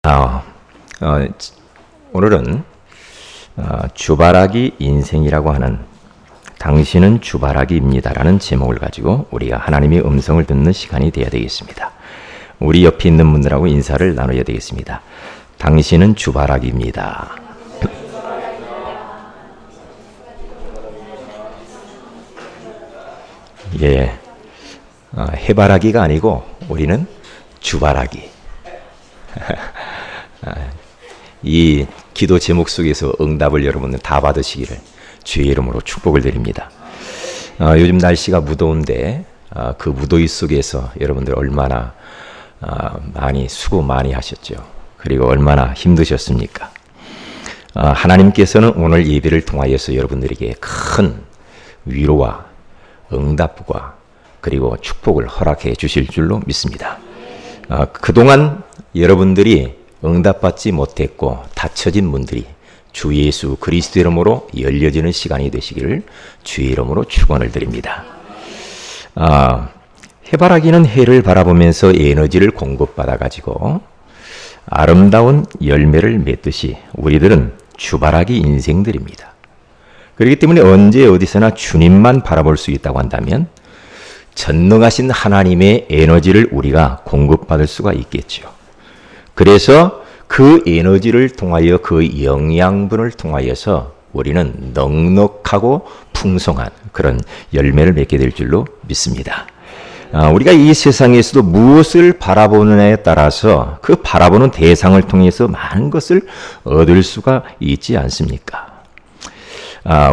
어, 오늘은 주바라기 인생이라고 하는 당신은 주바라기입니다라는 제목을 가지고 우리가 하나님의 음성을 듣는 시간이 되어야 되겠습니다. 우리 옆에 있는 분들하고 인사를 나눠야 되겠습니다. 당신은 주바라기입니다. 예, 해바라기가 아니고 우리는 주바라기. 이 기도 제목 속에서 응답을 여러분들 다 받으시기를 주의 이름으로 축복을 드립니다. 요즘 날씨가 무더운데 그 무더위 속에서 여러분들 얼마나 수고 많이 하셨죠. 그리고 얼마나 힘드셨습니까? 하나님께서는 오늘 예배를 통하여서 여러분들에게 큰 위로와 응답과 그리고 축복을 허락해 주실 줄로 믿습니다. 그동안 여러분들이 응답받지 못했고 닫혀진 문들이 주 예수 그리스도 이름으로 열려지는 시간이 되시기를 주의 이름으로 축원을 드립니다. 해바라기는 해를 바라보면서 에너지를 공급받아 가지고 아름다운 열매를 맺듯이 우리들은 주바라기 인생들입니다. 그렇기 때문에 언제 어디서나 주님만 바라볼 수 있다고 한다면 전능하신 하나님의 에너지를 우리가 공급받을 수가 있겠죠. 그래서 그 에너지를 통하여 그 영양분을 통하여서 우리는 넉넉하고 풍성한 그런 열매를 맺게 될 줄로 믿습니다. 우리가 이 세상에서도 무엇을 바라보느냐에 따라서 그 바라보는 대상을 통해서 많은 것을 얻을 수가 있지 않습니까?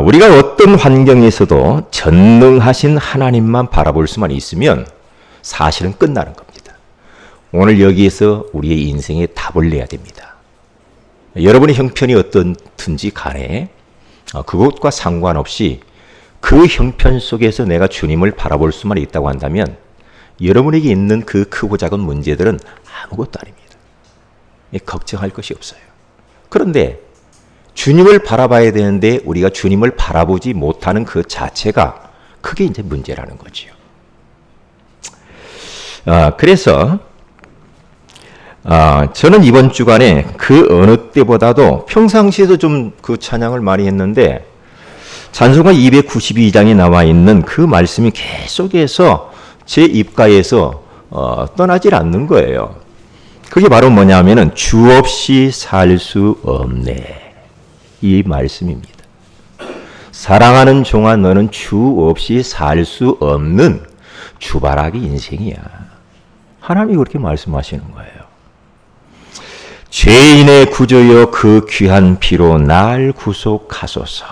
우리가 어떤 환경에서도 전능하신 하나님만 바라볼 수만 있으면 사실은 끝나는 겁니다. 오늘 여기에서 우리의 인생에 답을 내야 됩니다. 여러분의 형편이 어떻든지 간에 그것과 상관없이 그 형편 속에서 내가 주님을 바라볼 수만 있다고 한다면 여러분에게 있는 그 크고 작은 문제들은 아무것도 아닙니다. 걱정할 것이 없어요. 그런데 주님을 바라봐야 되는데 우리가 주님을 바라보지 못하는 그 자체가 그게 이제 문제라는 거지요. 그래서 저는 이번 주간에 그 어느 때보다도 평상시에도 좀 그 찬양을 많이 했는데 찬송가 292장에 나와 있는 그 말씀이 계속해서 제 입가에서 떠나질 않는 거예요. 그게 바로 뭐냐면은 주 없이 살 수 없네. 이 말씀입니다. 사랑하는 종아 너는 주 없이 살 수 없는 주바라기 인생이야. 하나님이 그렇게 말씀하시는 거예요. 죄인의 구조여 그 귀한 피로 날 구속하소서.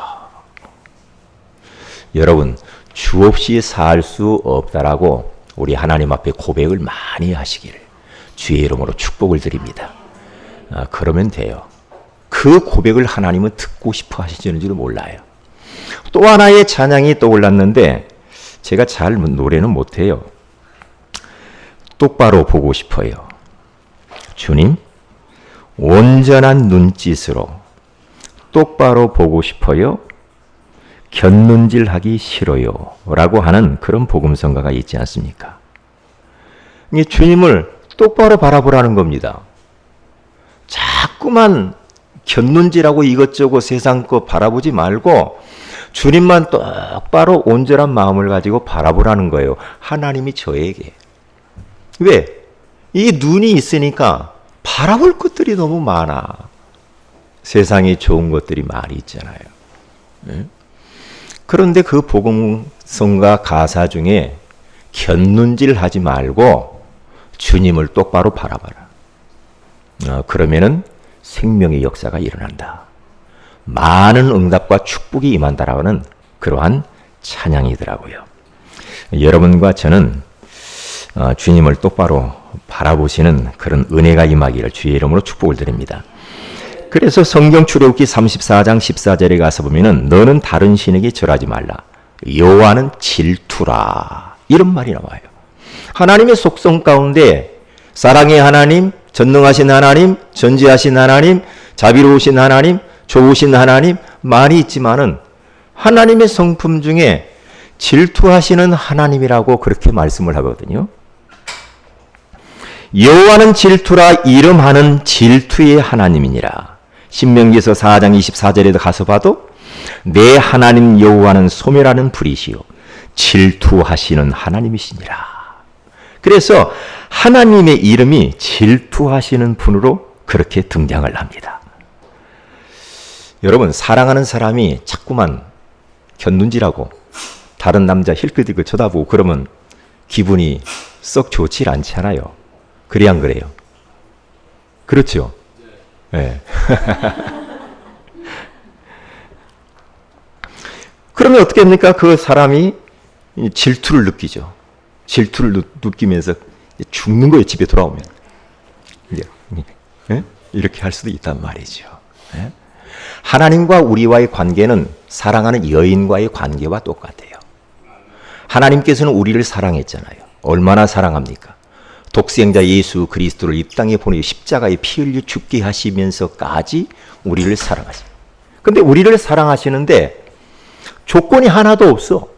여러분 주 없이 살 수 없다라고 우리 하나님 앞에 고백을 많이 하시기를 주의 이름으로 축복을 드립니다. 그러면 돼요. 그 고백을 하나님은 듣고 싶어 하시는지도 몰라요. 또 하나의 찬양이 떠올랐는데 제가 잘 노래는 못해요. 똑바로 보고 싶어요. 주님, 온전한 눈짓으로 똑바로 보고 싶어요. 곁눈질하기 싫어요. 라고 하는 그런 복음성가가 있지 않습니까? 이 주님을 똑바로 바라보라는 겁니다. 자꾸만 곁눈질하고 이것저것 세상 거 바라보지 말고 주님만 똑바로 온전한 마음을 가지고 바라보라는 거예요. 하나님이 저에게. 왜? 이 눈이 있으니까 바라볼 것들이 너무 많아. 세상에 좋은 것들이 많이 있잖아요. 그런데 그 복음성가 가사 중에 곁눈질 하지 말고 주님을 똑바로 바라봐라. 그러면은 생명의 역사가 일어난다. 많은 응답과 축복이 임한다라는 그러한 찬양이더라고요. 여러분과 저는 주님을 똑바로 바라보시는 그런 은혜가 임하기를 주의 이름으로 축복을 드립니다. 그래서 성경 출애굽기 34장 14절에 가서 보면은 너는 다른 신에게 절하지 말라. 여호와는 질투라. 이런 말이 나와요. 하나님의 속성 가운데 사랑의 하나님, 전능하신 하나님, 전지하신 하나님, 자비로우신 하나님, 좋으신 하나님 많이 있지만은 하나님의 성품 중에 질투하시는 하나님이라고 그렇게 말씀을 하거든요. 여호와는 질투라 이름하는 질투의 하나님이니라. 신명기에서 4장 24절에도 가서 봐도 내 하나님 여호와는 소멸하는 불이시요 질투하시는 하나님이시니라. 그래서 하나님의 이름이 질투하시는 분으로 그렇게 등장을 합니다. 여러분, 사랑하는 사람이 자꾸만 곁눈질하고 다른 남자 힐끗힐끗 쳐다보고 그러면 기분이 썩 좋지 않잖아요. 그래 안 그래요? 그렇죠? 네. 그러면 어떻게 합니까? 그 사람이 질투를 느끼죠. 질투를 느끼면서 죽는 거예요. 집에 돌아오면. 네? 이렇게 할 수도 있단 말이죠. 네? 하나님과 우리와의 관계는 사랑하는 여인과의 관계와 똑같아요. 하나님께서는 우리를 사랑했잖아요. 얼마나 사랑합니까? 독생자 예수 그리스도를 이 땅에 보내 십자가에 피 흘려 죽게 하시면서까지 우리를 사랑하세요. 근데 우리를 사랑하시는데 조건이 하나도 없어.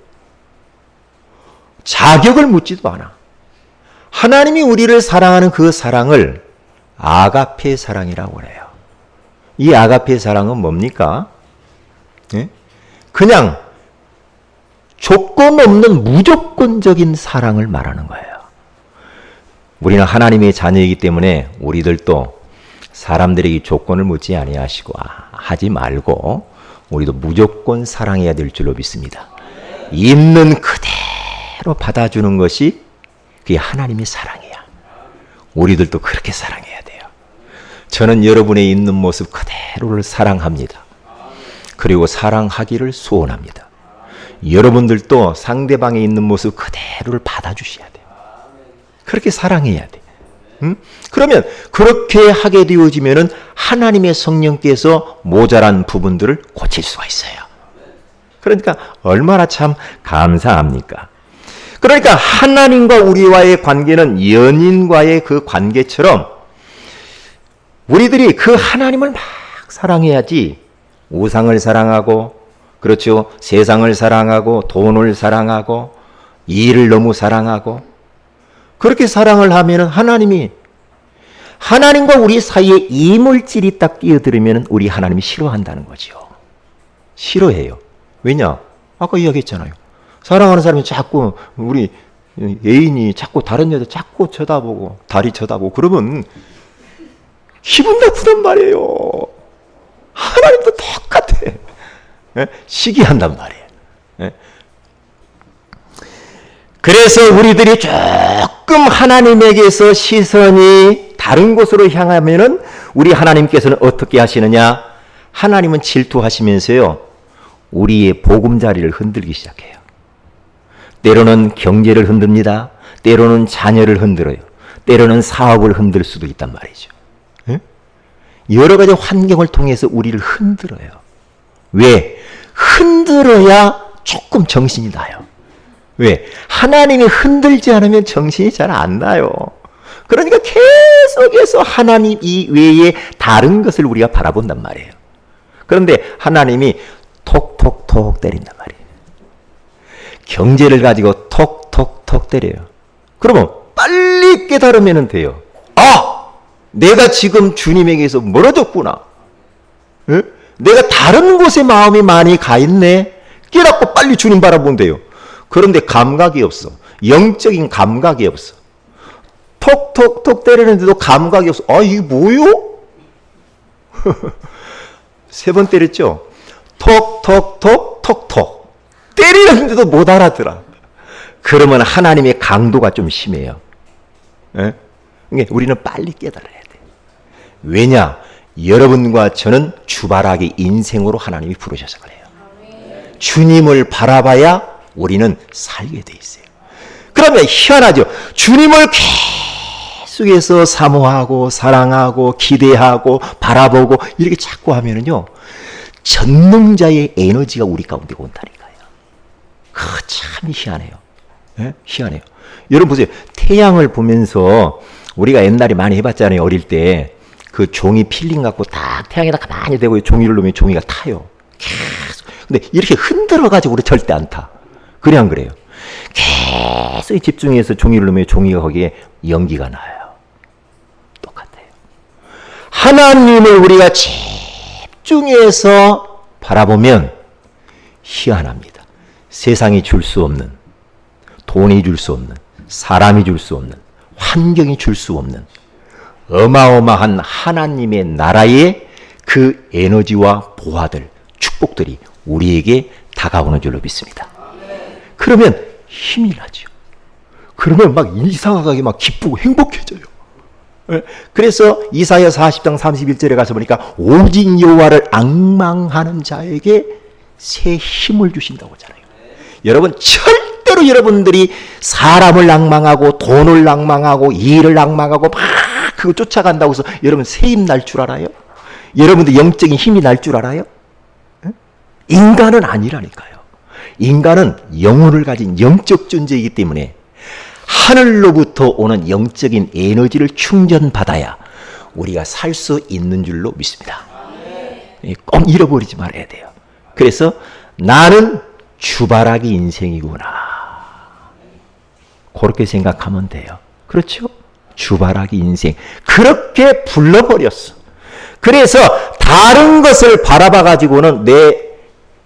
자격을 묻지도 않아. 하나님이 우리를 사랑하는 그 사랑을 아가페 사랑이라고 해요. 이 아가페 사랑은 뭡니까? 예? 그냥 조건 없는 무조건적인 사랑을 말하는 거예요. 우리는 하나님의 자녀이기 때문에 우리들도 사람들에게 조건을 묻지 아니하시고 하지 말고 우리도 무조건 사랑해야 될 줄로 믿습니다. 있는 그대로 받아주는 것이 그게 하나님의 사랑이야. 우리들도 그렇게 사랑해야 돼요. 저는 여러분의 있는 모습 그대로를 사랑합니다. 그리고 사랑하기를 소원합니다. 여러분들도 상대방의 있는 모습 그대로를 받아주셔야 돼요. 그렇게 사랑해야 돼. 응? 그러면 그렇게 하게 되어지면은 하나님의 성령께서 모자란 부분들을 고칠 수가 있어요. 그러니까 얼마나 참 감사합니까? 그러니까 하나님과 우리와의 관계는 연인과의 그 관계처럼 우리들이 그 하나님을 막 사랑해야지 우상을 사랑하고, 그렇죠, 세상을 사랑하고 돈을 사랑하고 일을 너무 사랑하고 그렇게 사랑을 하면 하나님과 우리 사이에 이물질이 딱 끼어들으면 우리 하나님이 싫어한다는 거죠. 싫어해요. 왜냐? 아까 이야기했잖아요. 사랑하는 사람이 자꾸 우리 애인이 자꾸 다른 여자 자꾸 쳐다보고 다리 쳐다보고 그러면 기분 나쁘단 말이에요. 하나님도 똑같아. 예? 시기한단 말이에요. 예? 그래서 우리들이 조금 하나님에게서 시선이 다른 곳으로 향하면은 우리 하나님께서는 어떻게 하시느냐? 하나님은 질투하시면서요, 우리의 보금자리를 흔들기 시작해요. 때로는 경제를 흔듭니다. 때로는 자녀를 흔들어요. 때로는 사업을 흔들 수도 있단 말이죠. 예? 여러 가지 환경을 통해서 우리를 흔들어요. 왜? 흔들어야 조금 정신이 나요. 왜? 하나님이 흔들지 않으면 정신이 잘 안 나요. 그러니까 계속해서 하나님 이외에 다른 것을 우리가 바라본단 말이에요. 그런데 하나님이 톡톡톡 때린단 말이에요. 경제를 가지고 톡톡톡 때려요. 그러면 빨리 깨달으면 돼요. 아! 내가 지금 주님에게서 멀어졌구나. 에? 내가 다른 곳에 마음이 많이 가 있네. 깨닫고 빨리 주님 바라보면 돼요. 그런데 감각이 없어. 영적인 감각이 없어. 톡톡톡 때리는데도 감각이 없어. 아, 이게 뭐요? 세 번 때렸죠? 톡톡톡 톡톡. 때리는데도 못 알아들어. 그러면 하나님의 강도가 좀 심해요. 예? 그러니까 우리는 빨리 깨달아야 돼. 왜냐? 여러분과 저는 주바라기 인생으로 하나님이 부르셔서 그래요. 주님을 바라봐야 우리는 살게 돼 있어요. 그러면 희한하죠. 주님을 계속해서 사모하고 사랑하고 기대하고 바라보고 이렇게 자꾸 하면은요, 전능자의 에너지가 우리 가운데 온다니까요. 참 희한해요. 네? 희한해요. 여러분 보세요. 태양을 보면서 우리가 옛날에 많이 해봤잖아요. 어릴 때 그 종이 필링 갖고 딱 태양에다 가만히 대고 종이를 놓으면 종이가 타요. 계속. 근데 이렇게 흔들어가지고 우리 절대 안 타. 그래 안 그래요? 계속 집중해서 종이를 놓으면 종이가 거기에 연기가 나요. 하나님을 우리가 집중해서 바라보면 희한합니다. 세상이 줄 수 없는, 돈이 줄 수 없는, 사람이 줄 수 없는, 환경이 줄 수 없는 어마어마한 하나님의 나라의 그 에너지와 보화들, 축복들이 우리에게 다가오는 줄로 믿습니다. 그러면 힘이 나죠. 그러면 막 이상하게 막 기쁘고 행복해져요. 그래서 이사야 40장 31절에 가서 보니까 오직 여호와를 앙망하는 자에게 새 힘을 주신다고 하잖아요. 여러분 절대로 여러분들이 사람을 낭망하고 돈을 낭망하고 일을 낭망하고 막 그거 쫓아간다고 해서 여러분 새 힘 날 줄 알아요? 여러분들 영적인 힘이 날 줄 알아요? 인간은 아니라니까요. 인간은 영혼을 가진 영적 존재이기 때문에 하늘로부터 오는 영적인 에너지를 충전받아야 우리가 살 수 있는 줄로 믿습니다. 꼭 잃어버리지 말아야 돼요. 그래서 나는 주바라기 인생이구나. 그렇게 생각하면 돼요. 그렇죠? 주바라기 인생. 그렇게 불러버렸어. 그래서 다른 것을 바라봐 가지고는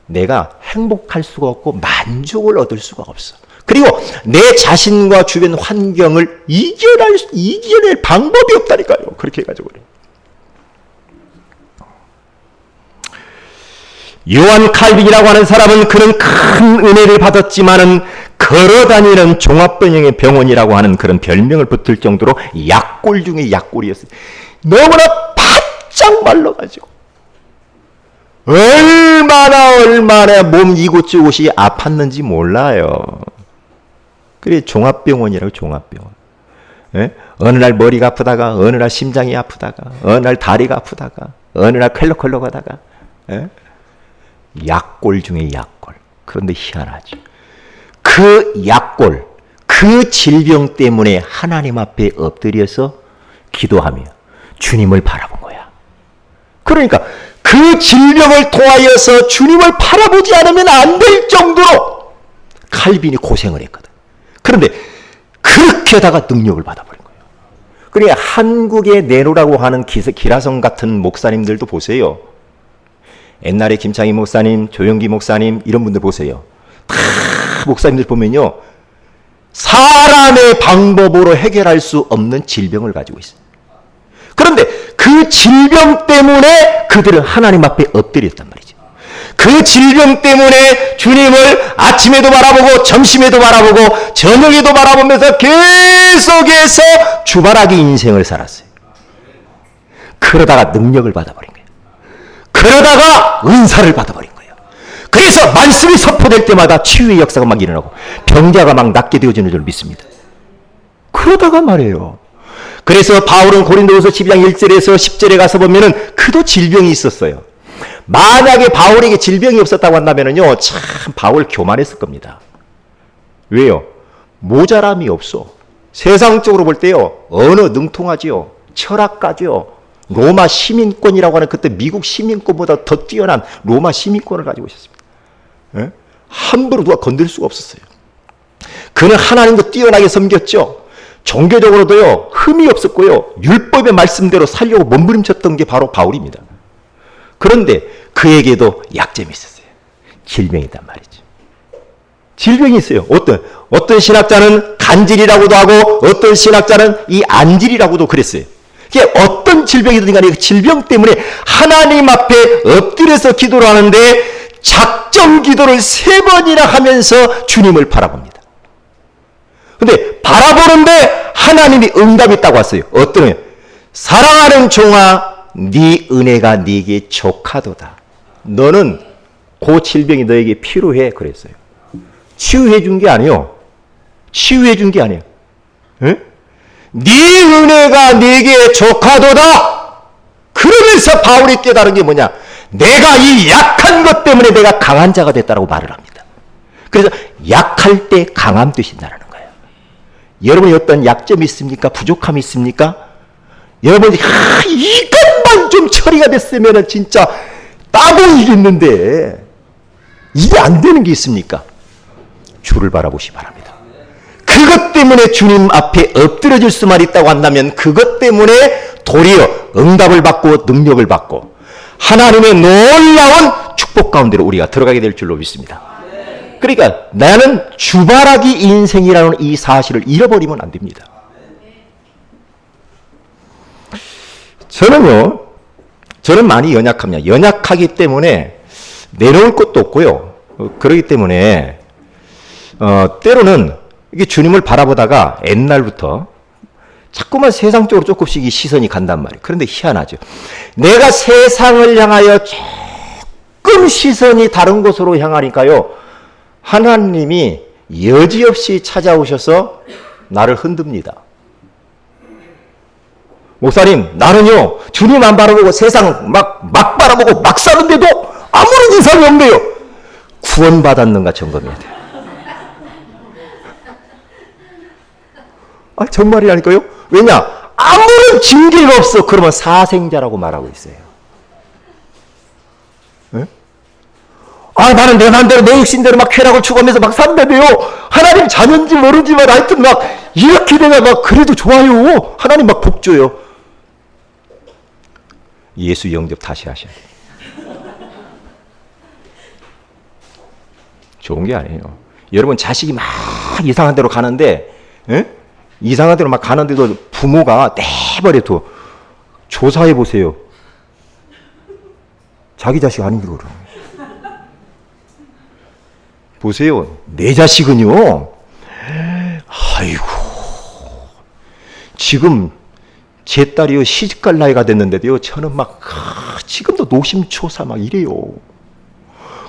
내가 행복할 수가 없고 만족을 얻을 수가 없어. 그리고 내 자신과 주변 환경을 이겨낼 방법이 없다니까요. 그렇게 해가지고. 요한 칼빈이라고 하는 사람은 그런 큰 은혜를 받았지만은 걸어다니는 종합병원의 병원이라고 하는 그런 별명을 붙을 정도로 약골 중에 약골이었어요. 너무나 바짝 말라가지고 얼마나 몸 이곳저곳이 아팠는지 몰라요. 그래 종합병원이라고 종합병원. 어느 날 머리가 아프다가 어느 날 심장이 아프다가 어느 날 다리가 아프다가 어느 날 컬럭컬럭하다가 약골 중에 약골. 그런데 희한하죠. 그 약골, 그 질병 때문에 하나님 앞에 엎드려서 기도하며 주님을 바라본 거야. 그러니까 그 질병을 통하여서 주님을 바라보지 않으면 안 될 정도로 칼빈이 고생을 했거든. 그런데 그렇게 하다가 능력을 받아버린 거예요. 그러니까 한국의 네로라고 하는 기라성 같은 목사님들도 보세요. 옛날에 김창희 목사님, 조영기 목사님 이런 분들 보세요. 다 목사님들 보면요. 사람의 방법으로 해결할 수 없는 질병을 가지고 있어요. 그런데 그 질병 때문에 그들은 하나님 앞에 엎드렸단 말이죠. 그 질병 때문에 주님을 아침에도 바라보고 점심에도 바라보고 저녁에도 바라보면서 계속해서 주바라기 인생을 살았어요. 그러다가 능력을 받아버린 거예요. 그러다가 은사를 받아버린 거예요. 그래서 말씀이 선포될 때마다 치유의 역사가 막 일어나고 병자가 막 낫게 되어지는 줄 믿습니다. 그러다가 말이에요. 그래서 바울은 고린도후서 12장 1절에서 10절에 가서 보면은 그도 질병이 있었어요. 만약에 바울에게 질병이 없었다고 한다면은요, 참 바울 교만했을 겁니다. 왜요? 모자람이 없어. 세상적으로 볼 때요, 언어 능통하지요, 철학가죠. 로마 시민권이라고 하는 그때 미국 시민권보다 더 뛰어난 로마 시민권을 가지고 있었습니다. 예? 함부로 누가 건들 수가 없었어요. 그는 하나님도 뛰어나게 섬겼죠. 종교적으로도요, 흠이 없었고요, 율법의 말씀대로 살려고 몸부림쳤던 게 바로 바울입니다. 그런데 그에게도 약점이 있었어요. 질병이란 말이죠. 질병이 있어요. 어떤 신학자는 간질이라고도 하고 어떤 신학자는 이 안질이라고도 그랬어요. 이게 어떤 질병이든 간에 그 질병 때문에 하나님 앞에 엎드려서 기도를 하는데 작정 기도를 3번이나 하면서 주님을 바라봅니다. 근데 바라보는데 하나님이 응답이 있다고 왔어요. 어떤 애? 사랑하는 종아, 네 은혜가 네게 족하도다. 너는 그 질병이 너에게 필요해 그랬어요. 치유해 준 게 아니에요. 치유해 준 게 아니에요. 네 은혜가 네게 족하도다. 그러면서 바울이 깨달은 게 뭐냐? 내가 이 약한 것 때문에 내가 강한 자가 됐다라고 말을 합니다. 그래서 약할 때 강함 되신다는 거예요. 여러분이 어떤 약점이 있습니까? 부족함이 있습니까? 여러분이 이것만 좀 처리가 됐으면 진짜 따고 이겼는데 이게 안 되는 게 있습니까? 주를 바라보시 바랍니다. 그것 때문에 주님 앞에 엎드려질 수만 있다고 한다면 그것 때문에 도리어 응답을 받고 능력을 받고 하나님의 놀라운 축복 가운데로 우리가 들어가게 될 줄로 믿습니다. 그러니까 나는 주바라기 인생이라는 이 사실을 잃어버리면 안 됩니다. 저는 많이 연약합니다. 연약하기 때문에 내놓을 것도 없고요. 그렇기 때문에 때로는 이게 주님을 바라보다가 옛날부터 자꾸만 세상 쪽으로 조금씩 이 시선이 간단 말이에요. 그런데 희한하죠. 내가 세상을 향하여 조금 시선이 다른 곳으로 향하니까요, 하나님이 여지없이 찾아오셔서 나를 흔듭니다. 목사님, 나는요 주님 안 바라보고 세상 막 바라보고 막 사는데도 아무런 이상이 없네요. 구원받았는가 점검해야 돼요. 정말이라니까요. 왜냐? 아무런 징계가 없어. 그러면 사생자라고 말하고 있어요. 네? 나는 내 마음대로 내 육신대로 막 쾌락을 추구하면서 막 산다며요. 하나님 자녀인지 모르지만 하여튼 막 이렇게 되면 막 그래도 좋아요. 하나님 막 복 줘요. 예수 영접 다시 하셔야 돼요. 좋은 게 아니에요. 여러분 자식이 막 이상한 데로 가는데, 이상한 데로 막 가는데도 부모가 내버려둬. 조사해 보세요. 자기 자식 아닌지 그럼. 보세요. 내 자식은요. 아이고. 지금 제 딸이요 시집갈 나이가 됐는데도요. 저는 막 지금도 노심초사 막 이래요.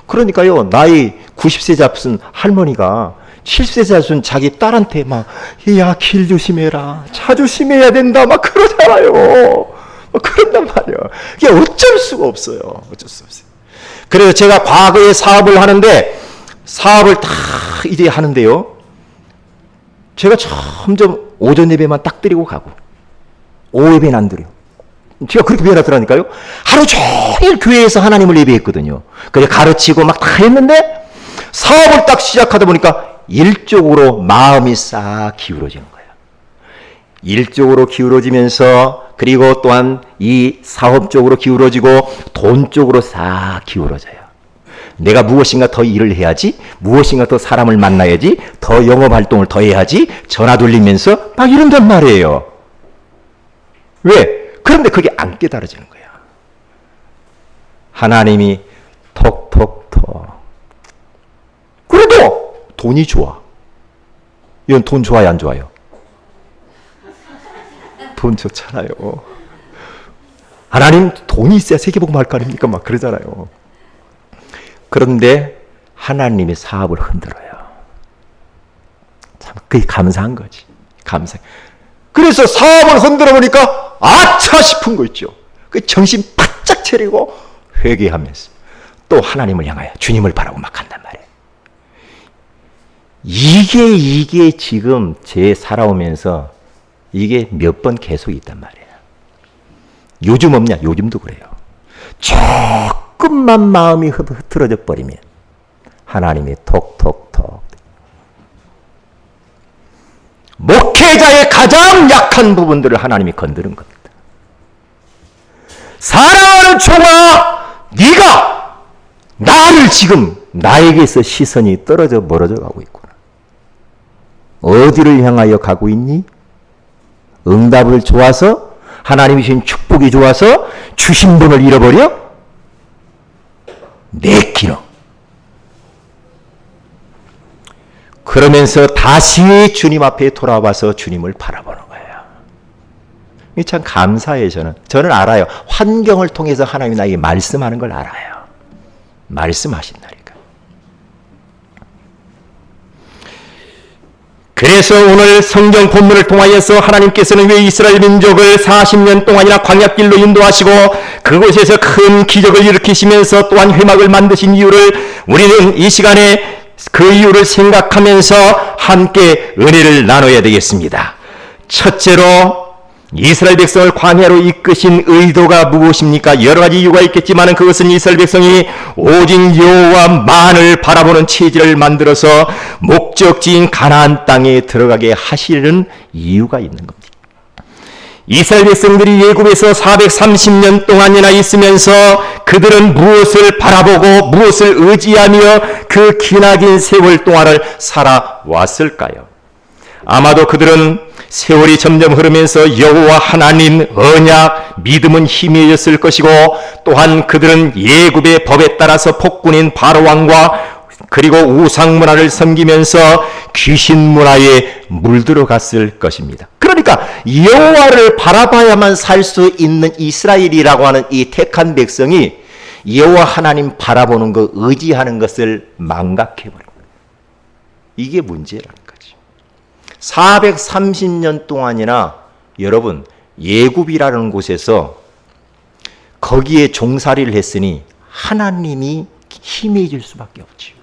그러니까요. 나이 90세 잡순 할머니가 70세 잡순 자기 딸한테 막 야, 길 조심해라. 차 조심해야 된다. 막 그러잖아요. 막 그런단 말이에요. 이게 어쩔 수가 없어요. 어쩔 수 없어요. 그래서 제가 과거에 사업을 하는데 사업을 다 이제 하는데요. 제가 점점 오전 예배만 딱 드리고 가고 오후 예배는 안 드려요. 제가 그렇게 변하더라니까요. 하루 종일 교회에서 하나님을 예배했거든요. 그래 가르치고 막 다 했는데 사업을 딱 시작하다 보니까 일적으로 마음이 싹 기울어지는 거예요. 일적으로 기울어지면서 그리고 또한 이 사업 쪽으로 기울어지고 돈 쪽으로 싹 기울어져요. 내가 무엇인가 더 일을 해야지, 무엇인가 더 사람을 만나야지, 더 영업 활동을 더 해야지, 전화 돌리면서 막 이런단 말이에요. 왜? 그런데 그게 안 깨달아지는 거야. 하나님이 톡톡톡. 그래도 돈이 좋아. 이건 돈 좋아요, 안 좋아요? 돈 좋잖아요. 하나님 돈이 있어야 세계복음 할 거 아닙니까? 막 그러잖아요. 그런데 하나님이 사업을 흔들어요. 참 그게 감사한 거지. 감사. 그래서 사업을 흔들어 보니까 아차 싶은 거 있죠. 그 정신 바짝 차리고 회개하면서 또 하나님을 향하여 주님을 바라고 막 한단 말이에요. 이게 지금 제 살아오면서 이게 몇 번 계속 있단 말이에요. 요즘 없냐? 요즘도 그래요. 조금만 마음이 흐트러져 버리면 하나님이 톡톡톡. 목회자의 가장 약한 부분들을 하나님이 건드는 겁니다. 사랑하는 종아, 네가 나를 지금 나에게서 시선이 떨어져 멀어져 가고 있구나. 어디를 향하여 가고 있니? 응답을 좋아서 하나님이 주신 축복이 좋아서 주신 분을 잃어버려? 내 기능. 그러면서 다시 주님 앞에 돌아와서 주님을 바라보는 거예요. 이게 참 감사해요. 저는 알아요. 환경을 통해서 하나님이 나에게 말씀하는 걸 알아요. 말씀하신다니까. 그래서 오늘 성경 본문을 통하여서 하나님께서는 왜 이스라엘 민족을 40년 동안이나 광야길로 인도하시고 그곳에서 큰 기적을 일으키시면서 또한 회막을 만드신 이유를 우리는 이 시간에 그 이유를 생각하면서 함께 은혜를 나눠야 되겠습니다. 첫째로 이스라엘 백성을 광야로 이끄신 의도가 무엇입니까? 여러 가지 이유가 있겠지만 그것은 이스라엘 백성이 오직 여호와만을 바라보는 체질을 만들어서 목적지인 가나안 땅에 들어가게 하시는 이유가 있는 겁니다. 이스라엘 백성들이 예굽에서 430년 동안이나 있으면서 그들은 무엇을 바라보고 무엇을 의지하며 그 기나긴 세월 동안을 살아왔을까요? 아마도 그들은 세월이 점점 흐르면서 여호와 하나님 언약, 믿음은 희미해졌을 것이고, 또한 그들은 예굽의 법에 따라서 폭군인 바로 왕과 그리고 우상 문화를 섬기면서 귀신 문화에 물들어갔을 것입니다. 그러니까 여호와를 바라봐야만 살 수 있는 이스라엘이라고 하는 이 택한 백성이 여호와 하나님 바라보는 것, 의지하는 것을 망각해버린 거예요. 이게 문제라는 거죠. 430년 동안이나 여러분 예굽이라는 곳에서 거기에 종살이를 했으니 하나님이 희미해질 수밖에 없지요.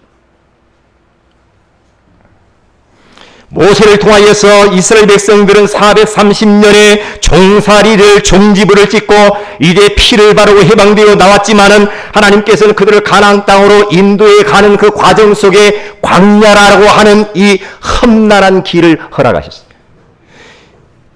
모세를 통하여서 이스라엘 백성들은 430년의 종살이를 종지부를 찍고 이제 피를 바르고 해방되어 나왔지만은 하나님께서는 그들을 가나안 땅으로 인도해 가는 그 과정 속에 광야라고 하는 이 험난한 길을 허락하셨습니다.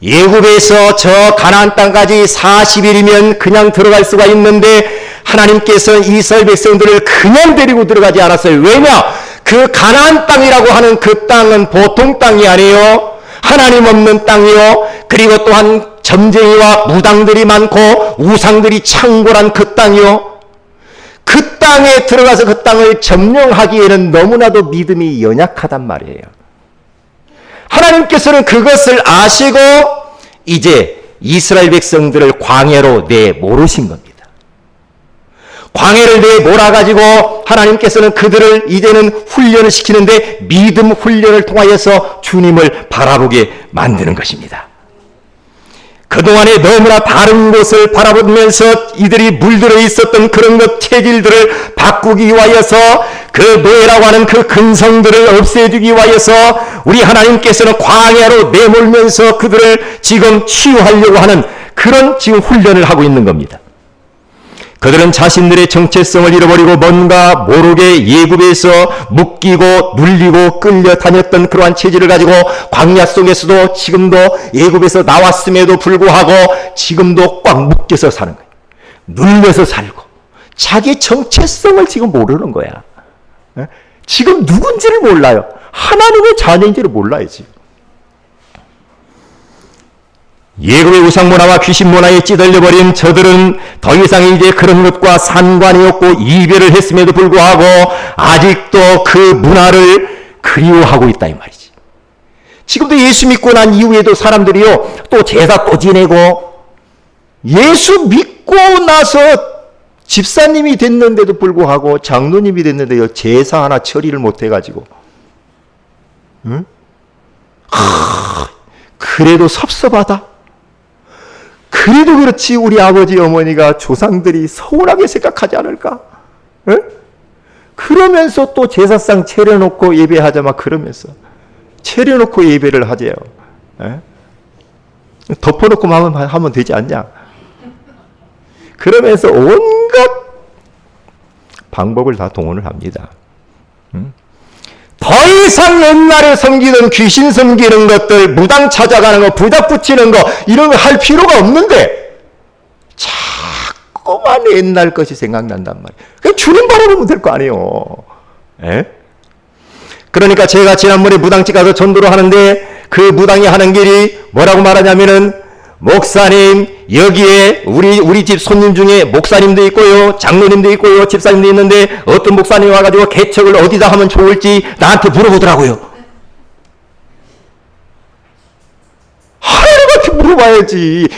예굽에서 저 가나안 땅까지 40일이면 그냥 들어갈 수가 있는데 하나님께서는 이스라엘 백성들을 그냥 데리고 들어가지 않았어요. 왜냐? 그 가나안 땅이라고 하는 그 땅은 보통 땅이 아니에요. 하나님 없는 땅이요. 그리고 또한 점쟁이와 무당들이 많고 우상들이 창궐한 그 땅이요. 그 땅에 들어가서 그 땅을 점령하기에는 너무나도 믿음이 연약하단 말이에요. 하나님께서는 그것을 아시고 이제 이스라엘 백성들을 광야로 내몰으신 겁니다. 광야를 내몰아가지고 하나님께서는 그들을 이제는 훈련을 시키는데 믿음 훈련을 통하여서 주님을 바라보게 만드는 것입니다. 그동안에 너무나 다른 곳을 바라보면서 이들이 물들어 있었던 그런 것 체질들을 바꾸기 위하여서 그 노예라고 하는 그 근성들을 없애주기 위하여서 우리 하나님께서는 광야로 내몰면서 그들을 지금 치유하려고 하는 그런 지금 훈련을 하고 있는 겁니다. 그들은 자신들의 정체성을 잃어버리고 뭔가 모르게 예굽에서 묶이고 눌리고 끌려다녔던 그러한 체질을 가지고 광야 속에서도 지금도 예굽에서 나왔음에도 불구하고 지금도 꽉 묶여서 사는 거예요. 눌려서 살고 자기 정체성을 지금 모르는 거야. 지금 누군지를 몰라요. 하나님의 자녀인지를 몰라요. 지금. 예굽의 우상문화와 귀신문화에 찌들려버린 저들은 더 이상 이제 그런 것과 상관이 없고 이별을 했음에도 불구하고 아직도 그 문화를 그리워하고 있다 이 말이지. 지금도 예수 믿고 난 이후에도 사람들이요 또 제사 또 지내고 예수 믿고 나서 집사님이 됐는데도 불구하고 장로님이 됐는데요 제사 하나 처리를 못 해가지고 응? 그래도 섭섭하다. 그래도 그렇지 우리 아버지 어머니가 조상들이 서운하게 생각하지 않을까? 에? 그러면서 또 제사상 차려놓고 예배하자 막 그러면서 차려놓고 예배를 하재요. 에? 덮어놓고 하면 되지 않냐? 그러면서 온갖 방법을 다 동원을 합니다. 더 이상 옛날에 섬기던 귀신 섬기는 것들, 무당 찾아가는 거, 부작 붙이는 거 이런 거 할 필요가 없는데 자꾸만 옛날 것이 생각난단 말이에요. 그냥 주님 바라보면 될 거 아니에요. 에? 그러니까 제가 지난번에 무당집 가서 전도를 하는데 그 무당이 하는 길이 뭐라고 말하냐면은 목사님 여기에 우리 집 손님 중에 목사님도 있고요 장로님도 있고요 집사님도 있는데 어떤 목사님이 와가지고 개척을 어디다 하면 좋을지 나한테 물어보더라고요. 하나님한테 물어봐야지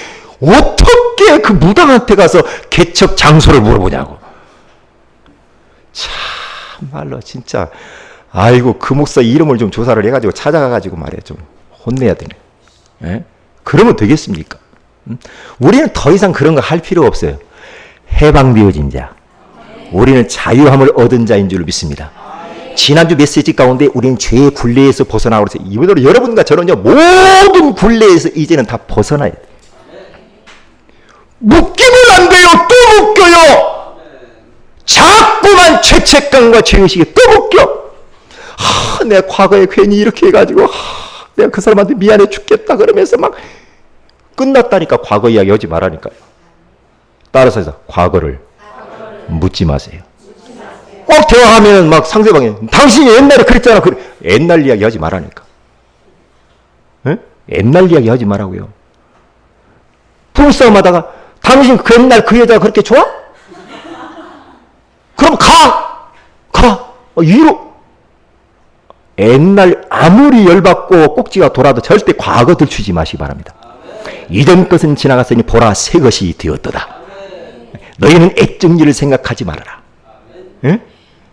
어떻게 그 무당한테 가서 개척 장소를 물어보냐고. 참말로 진짜 아이고 그 목사 이름을 좀 조사를 해가지고 찾아가가지고 말이야 좀 혼내야 되네. 에? 그러면 되겠습니까? 우리는 더 이상 그런 거 할 필요 없어요. 해방되어진 자. 우리는 자유함을 얻은 자인 줄 믿습니다. 지난주 메시지 가운데 우리는 죄의 굴레에서 벗어나고 그래서 이번으로 여러분과 저는요 모든 굴레에서 이제는 다 벗어나야 돼요. 묶이면 안 돼요. 또 묶여요. 자꾸만 죄책감과 죄의식에 또 묶여. 내가 과거에 괜히 이렇게 해가지고 내가 그 사람한테 미안해 죽겠다 그러면서 막 끝났다니까 과거 이야기 하지 말라니까요. 따라서 과거를 묻지 마세요. 꼭 대화하면 막 상대방이 당신이 옛날에 그랬잖아. 옛날 이야기 하지 말라니까. 에? 옛날 이야기 하지 말라고요. 부부싸움 하다가 당신 그 옛날 그 여자가 그렇게 좋아? 그럼 가! 위로. 옛날 아무리 열받고 꼭지가 돌아도 절대 과거 들추지 마시기 바랍니다. 이전 것은 지나갔으니 보라 새 것이 되었도다. 너희는 애적 일을 생각하지 말아라. 응?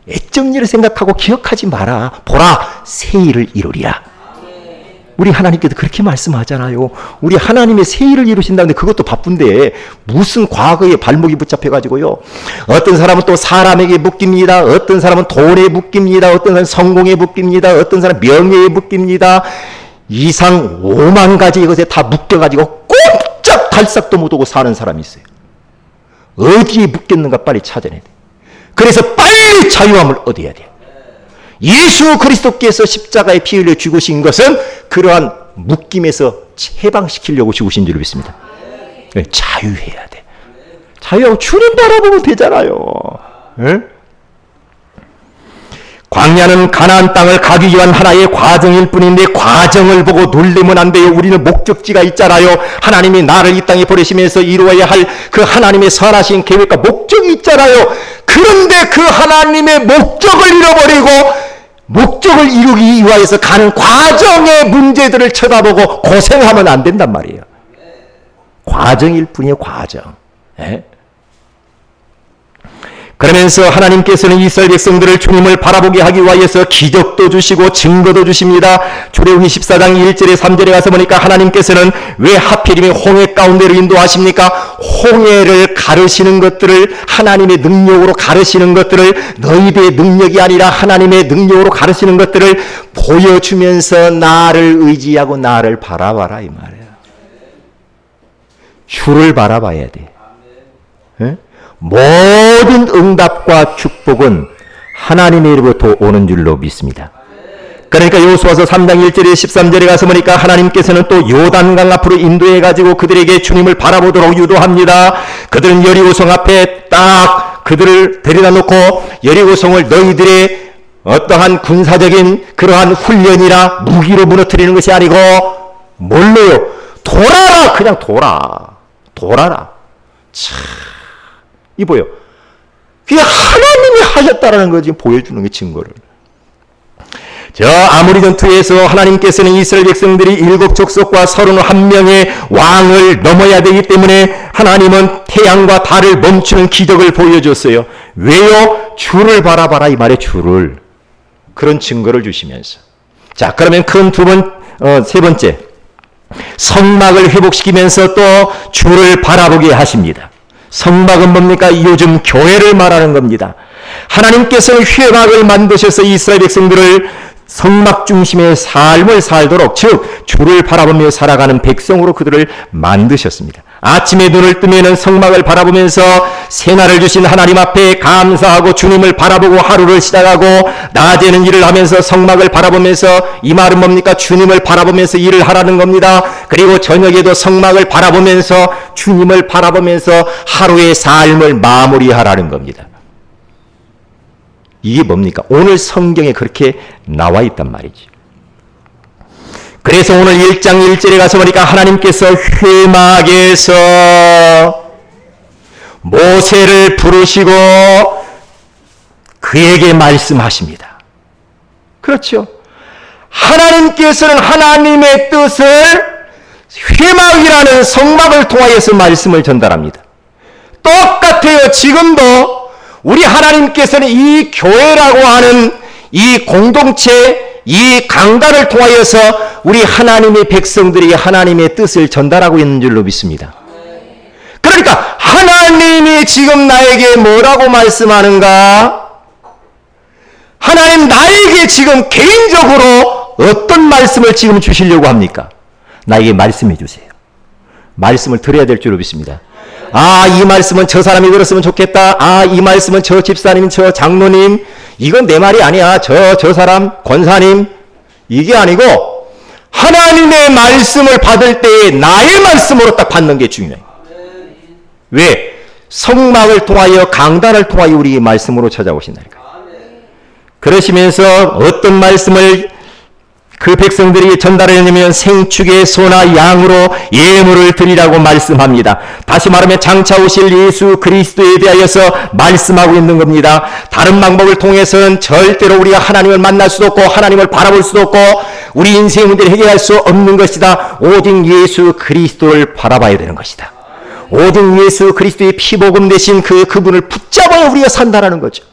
애적 일을 생각하고 기억하지 마라. 보라 새 일을 이루리라. 우리 하나님께서 그렇게 말씀하잖아요. 우리 하나님의 새 일을 이루신다는데 그것도 바쁜데 무슨 과거에 발목이 붙잡혀가지고요. 어떤 사람은 또 사람에게 묶입니다. 어떤 사람은 돈에 묶입니다. 어떤 사람은 성공에 묶입니다. 어떤 사람은 명예에 묶입니다. 이상 5만 가지 이것에 다 묶여가지고 꼼짝 달싹도 못하고 사는 사람이 있어요. 어디에 묶였는가 빨리 찾아내야 돼. 그래서 빨리 자유함을 얻어야 돼. 예수 그리스도께서 십자가에 피 흘려 죽으신 것은 그러한 묶임에서 해방시키려고 죽으신 줄 믿습니다. 자유해야 돼. 자유하고 주님 바라보면 되잖아요. 네? 광야는 가나안 땅을 가기 위한 하나의 과정일 뿐인데 과정을 보고 놀래면 안 돼요. 우리는 목적지가 있잖아요. 하나님이 나를 이 땅에 보내시면서 이루어야 할 그 하나님의 선하신 계획과 목적이 있잖아요. 그런데 그 하나님의 목적을 잃어버리고 목적을 이루기 위하여서 가는 과정의 문제들을 쳐다보고 고생하면 안 된단 말이에요. 과정일 뿐이에요. 과정. 네? 그러면서 하나님께서는 이스라엘 백성들을 주님을 바라보게 하기 위하여서 기적도 주시고 증거도 주십니다. 출애굽기 14장 1절에 3절에 가서 보니까 하나님께서는 왜 하필이면 홍해 가운데로 인도하십니까? 홍해를 가르시는 것들을 하나님의 능력으로 가르시는 것들을 너희들의 능력이 아니라 하나님의 능력으로 가르시는 것들을 보여주면서 나를 의지하고 나를 바라봐라 이 말이에요. 주를 바라봐야 돼. 네? 모든 응답과 축복은 하나님의 이로부터 오는 줄로 믿습니다. 그러니까 여호수아서 3장 1절에 13절에 가서 보니까 하나님께서는 또 요단강 앞으로 인도해가지고 그들에게 주님을 바라보도록 유도합니다. 그들은 여리고성 앞에 딱 그들을 데려다 놓고 여리고성을 너희들의 어떠한 군사적인 그러한 훈련이라 무기로 무너뜨리는 것이 아니고 뭘로요? 돌아라! 그냥 돌아라. 참 이보요. 그게 하나님이 하셨다라는 거 지금 보여주는 게 증거를. 저 아모리 전투에서 하나님께서는 이스라엘 백성들이 7 족속과 31명의 왕을 넘어야 되기 때문에 하나님은 태양과 달을 멈추는 기적을 보여줬어요. 왜요? 주를 바라봐라 이 말에 주를. 그런 증거를 주시면서. 자, 그러면 큰 세 번째. 성막을 회복시키면서 또 주를 바라보게 하십니다. 성막은 뭡니까? 요즘 교회를 말하는 겁니다. 하나님께서는 회막을 만드셔서 이스라엘 백성들을 성막 중심의 삶을 살도록 즉 주를 바라보며 살아가는 백성으로 그들을 만드셨습니다. 아침에 눈을 뜨면 성막을 바라보면서 새날을 주신 하나님 앞에 감사하고 주님을 바라보고 하루를 시작하고 낮에는 일을 하면서 성막을 바라보면서 이 말은 뭡니까? 주님을 바라보면서 일을 하라는 겁니다. 그리고 저녁에도 성막을 바라보면서 주님을 바라보면서 하루의 삶을 마무리하라는 겁니다. 이게 뭡니까? 오늘 성경에 그렇게 나와 있단 말이지. 그래서 오늘 1장 1절에 가서 보니까 하나님께서 회막에서 모세를 부르시고 그에게 말씀하십니다. 그렇죠. 하나님께서는 하나님의 뜻을 회막이라는 성막을 통하여서 말씀을 전달합니다. 똑같아요. 지금도 우리 하나님께서는 이 교회라고 하는 이 공동체, 이 강단을 통하여서 우리 하나님의 백성들이 하나님의 뜻을 전달하고 있는 줄로 믿습니다. 그러니까 하나님이 지금 나에게 뭐라고 말씀하는가? 하나님 나에게 지금 개인적으로 어떤 말씀을 지금 주시려고 합니까? 나에게 말씀해 주세요. 말씀을 들어야 될 줄로 믿습니다. 아, 이 말씀은 저 사람이 들었으면 좋겠다. 아, 이 말씀은 저 집사님, 저 장로님. 이건 내 말이 아니야. 저 사람, 권사님. 이게 아니고 하나님의 말씀을 받을 때에 나의 말씀으로 딱 받는 게 중요해요. 왜? 성막을 통하여 강단을 통하여 우리 말씀으로 찾아오신다니까. 그러시면서 어떤 말씀을 그 백성들에게 전달하려면 생축의 소나 양으로 예물을 드리라고 말씀합니다. 다시 말하면 장차 오실 예수 그리스도에 대하여서 말씀하고 있는 겁니다. 다른 방법을 통해서는 절대로 우리가 하나님을 만날 수도 없고 하나님을 바라볼 수도 없고 우리 인생의 문제를 해결할 수 없는 것이다. 오직 예수 그리스도를 바라봐야 되는 것이다. 오직 예수 그리스도의 피복음 되신 그분을 붙잡아야 우리가 산다라는 거죠.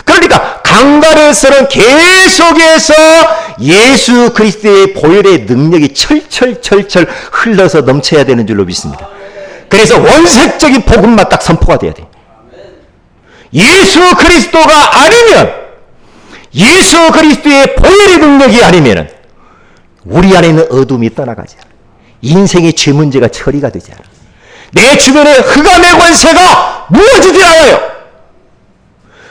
그러니까 강단에서는 계속해서 예수 그리스도의 보혈의 능력이 철철 흘러서 넘쳐야 되는 줄로 믿습니다. 그래서 원색적인 복음만 딱 선포가 돼야 돼요. 예수 그리스도가 아니면, 예수 그리스도의 보혈의 능력이 아니면 우리 안에 있는 어둠이 떠나가지 않아. 인생의 죄 문제가 처리가 되지 않아. 내 주변에 흑암의 권세가 무너지지 않아요.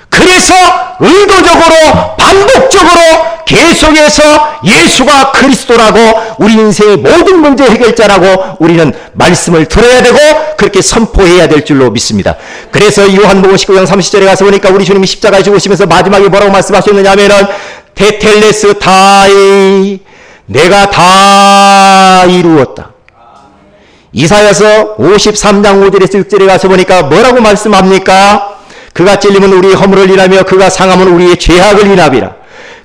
그래서 의도적으로 반복적으로 계속해서 예수가 그리스도라고 우리 인생의 모든 문제 해결자라고 우리는 말씀을 들어야 되고 그렇게 선포해야 될 줄로 믿습니다. 그래서 요한복음 19장 30절에 가서 보니까 우리 주님이 십자가에 죽으시면서 마지막에 뭐라고 말씀하셨느냐 하면은 테텔레스 타이, 내가 다 이루었다. 이사야서 53장 5절에서 6절에 가서 보니까 뭐라고 말씀합니까? 그가 찔림은 우리의 허물을 인하며 그가 상함은 우리의 죄악을 인하비라.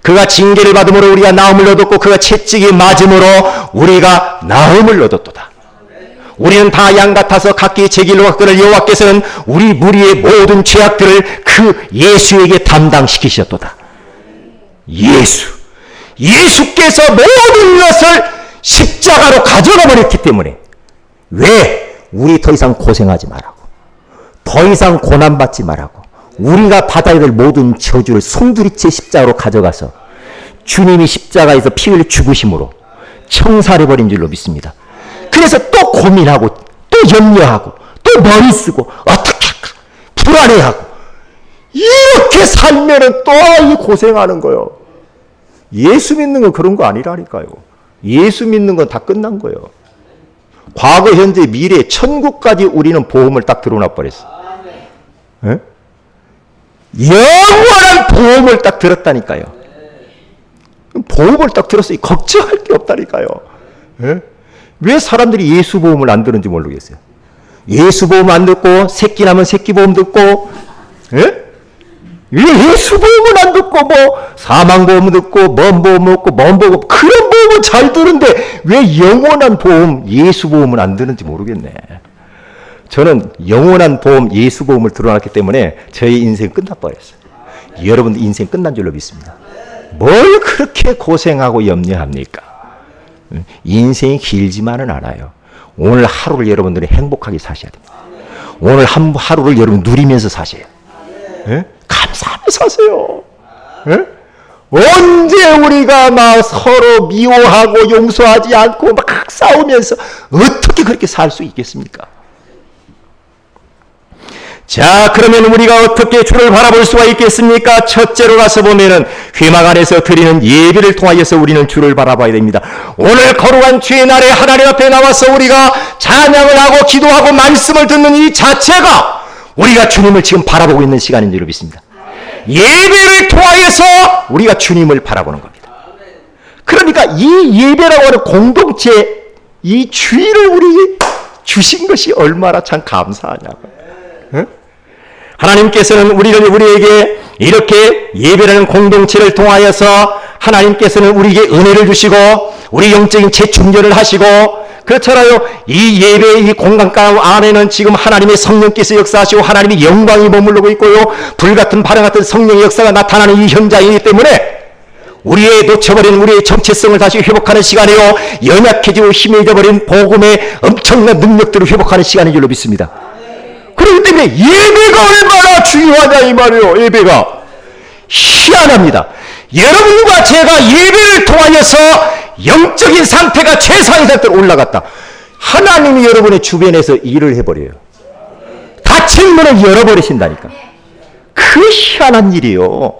그가 징계를 받음으로 우리가 나음을 얻었고 그가 채찍이 맞음으로 우리가 나음을 얻었도다. 우리는 다 양 같아서 각기 제 길로 갔거늘 여호와께서는 우리 무리의 모든 죄악들을 그 예수에게 담당시키셨도다. 예수께서 모든 것을 십자가로 가져가 버렸기 때문에 왜 우리 더 이상 고생하지 말라고, 더 이상 고난받지 말라고, 우리가 받아야 될 모든 저주를 송두리째 십자가로 가져가서 주님이 십자가에서 피 흘려 죽으심으로 청산해버린 줄로 믿습니다. 그래서 또 고민하고 또 염려하고 또 머리 쓰고 어떻게 할까 불안해하고 이렇게 살면은 또 이 고생하는 거예요. 예수 믿는 건 그런 거 아니라니까요. 예수 믿는 건 다 끝난 거예요. 과거, 현재, 미래, 천국까지 우리는 보험을 딱 들어놔 버렸어. 예? 영원한 보험을 딱 들었다니까요. 보험을 딱 들었어요. 걱정할 게 없다니까요. 예? 왜 사람들이 예수 보험을 안 드는지 모르겠어요. 예수 보험 안 듣고 새끼 나면 새끼 보험 듣고, 예? 왜 예수 보험을 안 듣고 뭐 사망 보험 듣고 먼 보험 없고 먼 보험 그런 보험은 잘 드는데 왜 영원한 보험 예수 보험은 안 드는지 모르겠네. 저는 영원한 보험 예수 보험을 들어놨기 때문에 저희 인생 끝나버렸어요. 여러분들 인생 끝난 줄로 믿습니다. 뭘 그렇게 고생하고 염려합니까? 인생이 길지만은 않아요. 오늘 하루를 여러분들이 행복하게 사셔야 됩니다. 오늘 하루를 여러분 누리면서 사셔요. 예? 감사하며 사세요. 예? 언제 우리가 막 서로 미워하고 용서하지 않고 막 싸우면서 어떻게 그렇게 살 수 있겠습니까? 자, 그러면 우리가 어떻게 주를 바라볼 수가 있겠습니까? 첫째로 가서 보면은 회막 안에서 드리는 예배를 통하여서 우리는 주를 바라봐야 됩니다. 오늘 거룩한 주의 날에 하나님 앞에 나와서 우리가 찬양을 하고 기도하고 말씀을 듣는 이 자체가 우리가 주님을 지금 바라보고 있는 시간인 줄 믿습니다. 예배를 통하여서 우리가 주님을 바라보는 겁니다. 그러니까 이 예배라고 하는 공동체, 이 주의를 우리에게 주신 것이 얼마나 참 감사하냐고요. 하나님께서는 우리에게 이렇게 예배라는 공동체를 통하여서 하나님께서는 우리에게 은혜를 주시고 우리 영적인 재충전을 하시고 그렇잖아요. 이 예배의 이 공간 안에는 지금 하나님의 성령께서 역사하시고 하나님의 영광이 머무르고 있고요. 불같은 바람 같은 성령의 역사가 나타나는 이 현장이기 때문에 우리의 놓쳐버린 우리의 정체성을 다시 회복하는 시간이요. 연약해지고 희미해져 버린 복음의 엄청난 능력들을 회복하는 시간인 줄로 믿습니다. 그렇기 때문에 예배가 얼마나 중요하냐 이 말이에요. 예배가 희한합니다. 여러분과 제가 예배를 통하여서 영적인 상태가 최상의 상태로 올라갔다. 하나님이 여러분의 주변에서 일을 해버려요. 닫힌 문을 열어버리신다니까. 그 희한한 일이요.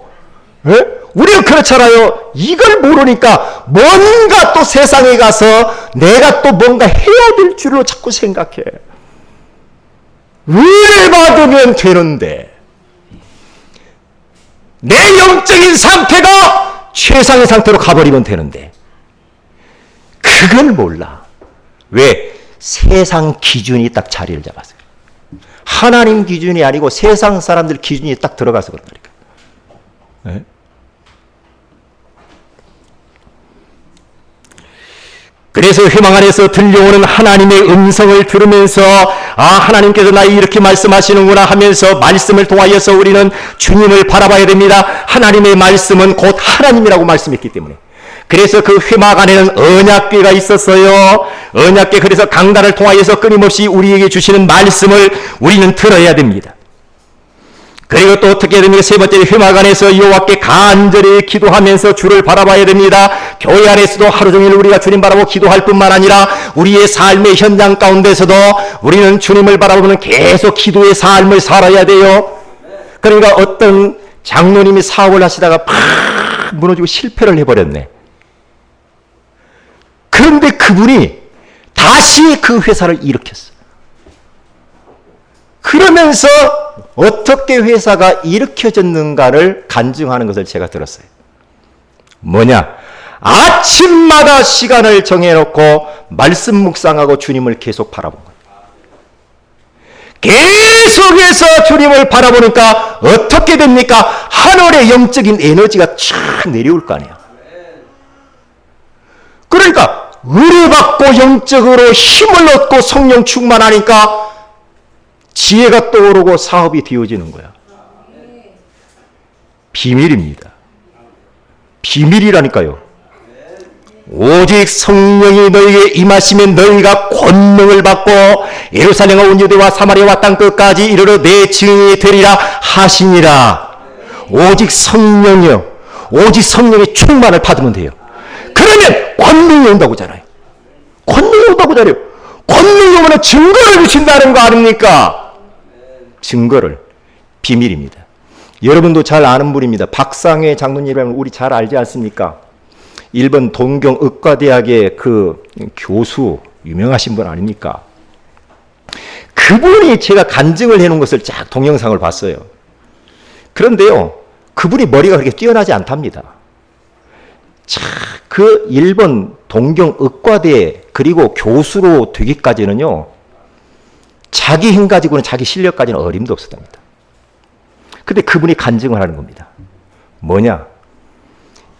에? 우리는 그렇잖아요. 이걸 모르니까 뭔가 또 세상에 가서 내가 또 뭔가 해야 될 줄로 자꾸 생각해. 은혜 받으면 되는데 내 영적인 상태가 최상의 상태로 가버리면 되는데 그걸 몰라. 왜? 세상 기준이 딱 자리를 잡았어요. 하나님 기준이 아니고 세상 사람들 기준이 딱 들어가서 그런다니까. 네? 그래서 회망 안에서 들려오는 하나님의 음성을 들으면서 하나님께서 나 이렇게 말씀하시는구나 하면서 말씀을 통하여서 우리는 주님을 바라봐야 됩니다. 하나님의 말씀은 곧 하나님이라고 말씀했기 때문에. 그래서 그 회막 안에는 언약궤가 있었어요. 언약궤, 그래서 강단을 통하여서 끊임없이 우리에게 주시는 말씀을 우리는 들어야 됩니다. 그리고 또 어떻게 됩니까? 세 번째, 회막 안에서 여호와께 간절히 기도하면서 주를 바라봐야 됩니다. 교회 안에서도 하루 종일 우리가 주님 바라보고 기도할 뿐만 아니라 우리의 삶의 현장 가운데서도 우리는 주님을 바라보면 계속 기도의 삶을 살아야 돼요. 그러니까 어떤 장로님이 사업을 하시다가 팍 무너지고 실패를 해버렸네. 그런데 그분이 다시 그 회사를 일으켰어. 그러면서 어떻게 회사가 일으켜졌는가를 간증하는 것을 제가 들었어요. 뭐냐? 아침마다 시간을 정해놓고 말씀 묵상하고 주님을 계속 바라본 거예요. 계속해서 주님을 바라보니까 어떻게 됩니까? 하늘의 영적인 에너지가 쫙 내려올 거 아니에요. 그러니까 의뢰받고 영적으로 힘을 얻고 성령 충만하니까 지혜가 떠오르고 사업이 되어지는 거야. 비밀입니다. 비밀이라니까요. 오직 성령이 너희에게 임하시면 너희가 권능을 받고 예루살렘과 온 유대와 사마리아와 땅 끝까지 이르러 내 증인이 되리라 하시니라. 오직 성령이요. 오직 성령의 충만을 받으면 돼요. 그러면 권능이 온다고 하잖아요. 권능이 온다고 하잖아요. 권능이 오면 증거를 주신다는 거 아닙니까? 증거를. 비밀입니다. 여러분도 잘 아는 분입니다. 박상회 장로님이라면 우리 잘 알지 않습니까? 일본 동경의과대학의 그 교수, 유명하신 분 아닙니까? 그분이 제가 간증을 해놓은 것을 쫙 동영상을 봤어요. 그런데요, 그분이 머리가 그렇게 뛰어나지 않답니다. 자, 그 일본 동경의과대 그리고 교수로 되기까지는요, 자기 힘 가지고는 자기 실력 가지는 어림도 없었답니다. 근데 그분이 간증을 하는 겁니다. 뭐냐?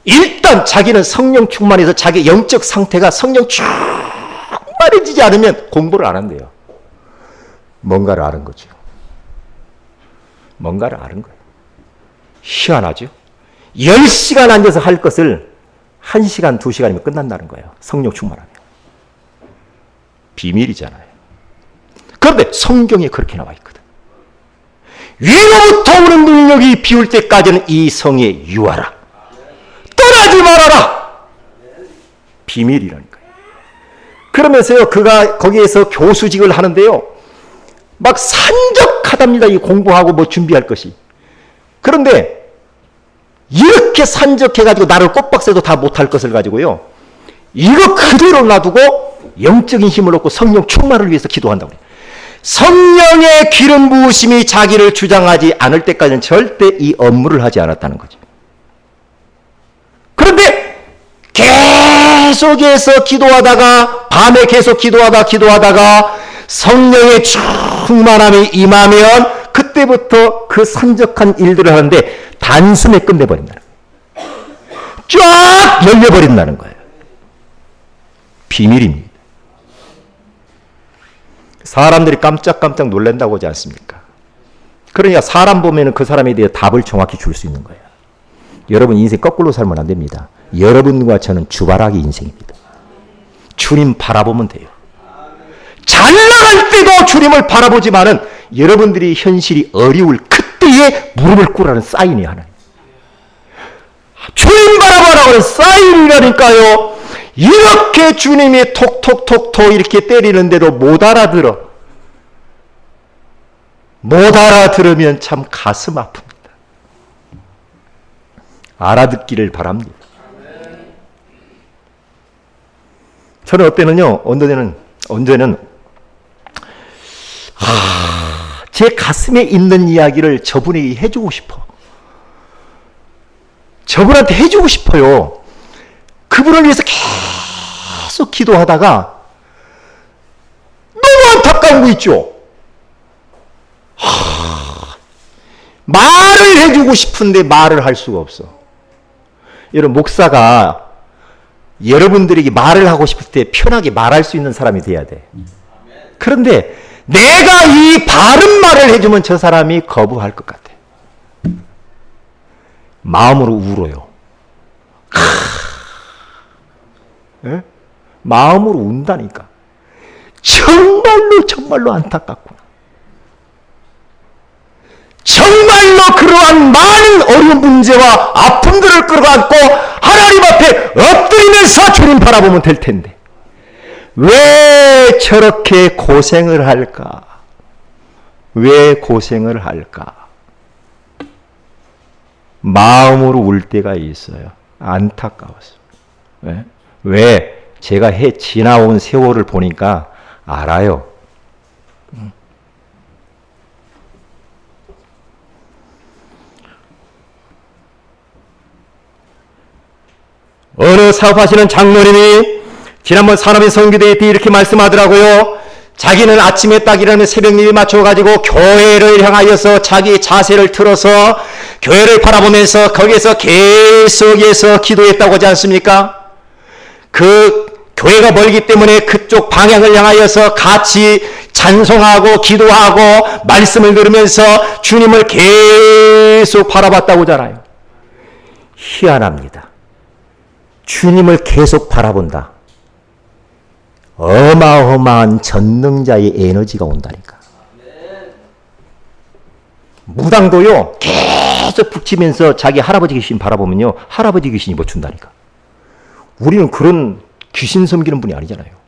일단 자기는 성령 충만해서 자기 영적 상태가 성령 충만해지지 않으면 공부를 안 한대요. 뭔가를 아는 거죠. 뭔가를 아는 거예요. 희한하죠? 10시간 앉아서 할 것을 1시간, 2시간이면 끝난다는 거예요. 성령 충만하면. 비밀이잖아요. 그런데 성경에 그렇게 나와 있거든. 위로부터 오는 능력이 비올 때까지는 이 성에 유하라. 떠나지 말아라. 비밀이라니까요. 그러면서요, 그가 거기에서 교수직을 하는데요, 막 산적하답니다. 이 공부하고 뭐 준비할 것이. 그런데 이렇게 산적해가지고 나를 꽃박새도 다 못할 것을 가지고요, 이거 그대로 놔두고 영적인 힘을 얻고 성령 충만을 위해서 기도한다고 해요. 성령의 기름 부으심이 자기를 주장하지 않을 때까지는 절대 이 업무를 하지 않았다는 거죠. 그런데 계속해서 기도하다가, 밤에 계속 기도하다가 성령의 충만함이 임하면 그때부터 그 산적한 일들을 하는데 단숨에 끝내버린다는 거예요. 쫙 열려버린다는 거예요. 비밀입니다. 사람들이 깜짝깜짝 놀란다고 하지 않습니까? 그러니까 사람 보면 그 사람에 대해 답을 정확히 줄 수 있는 거예요. 여러분 인생 거꾸로 살면 안 됩니다. 여러분과 저는 주바라기 인생입니다. 주님 바라보면 돼요. 잘 나갈 때도 주님을 바라보지만은 여러분들이 현실이 어려울 그때에 무릎을 꿇으라는 사인이 하나님. 주님 바라보라고 하는 사인이라니까요. 이렇게 주님이 톡톡톡톡 이렇게 때리는데도 못 알아들으면 참 가슴 아픕니다. 알아듣기를 바랍니다. 저는 어때는요, 언제는 제 가슴에 있는 이야기를 저분에게 해주고 싶어. 저분한테 해주고 싶어요. 그분을 위해서 계속 기도하다가 너무 안타까운 거 있죠. 말을 해주고 싶은데 말을 할 수가 없어. 여러분, 목사가 여러분들에게 말을 하고 싶을 때 편하게 말할 수 있는 사람이 돼야 돼. 그런데 내가 이 바른 말을 해주면 저 사람이 거부할 것 같아. 마음으로 울어요. 예? 마음으로 운다니까. 정말로 안타깝구나. 정말로 그러한 많은 어려운 문제와 아픔들을 끌어안고 하나님 앞에 엎드리면서 주님 바라보면 될 텐데 왜 저렇게 고생을 할까? 왜 고생을 할까? 마음으로 울 때가 있어요. 안타까워서. 왜? 제가 지나온 세월을 보니까 알아요. 어느 사업하시는 장로님이 지난번 산업인 선교대회 때 이렇게 말씀하더라고요. 자기는 아침에 딱 일어나면 새벽 예배 맞춰가지고 교회를 향하여서 자기 자세를 틀어서 교회를 바라보면서 거기에서 계속해서 기도했다고 하지 않습니까? 그 교회가 멀기 때문에 그쪽 방향을 향하여서 같이 찬송하고 기도하고 말씀을 들으면서 주님을 계속 바라봤다고 하잖아요. 희한합니다. 주님을 계속 바라본다. 어마어마한 전능자의 에너지가 온다니까. 무당도요, 계속 북치면서 자기 할아버지 귀신 바라보면요, 할아버지 귀신이 뭐 준다니까. 우리는 그런 귀신 섬기는 분이 아니잖아요.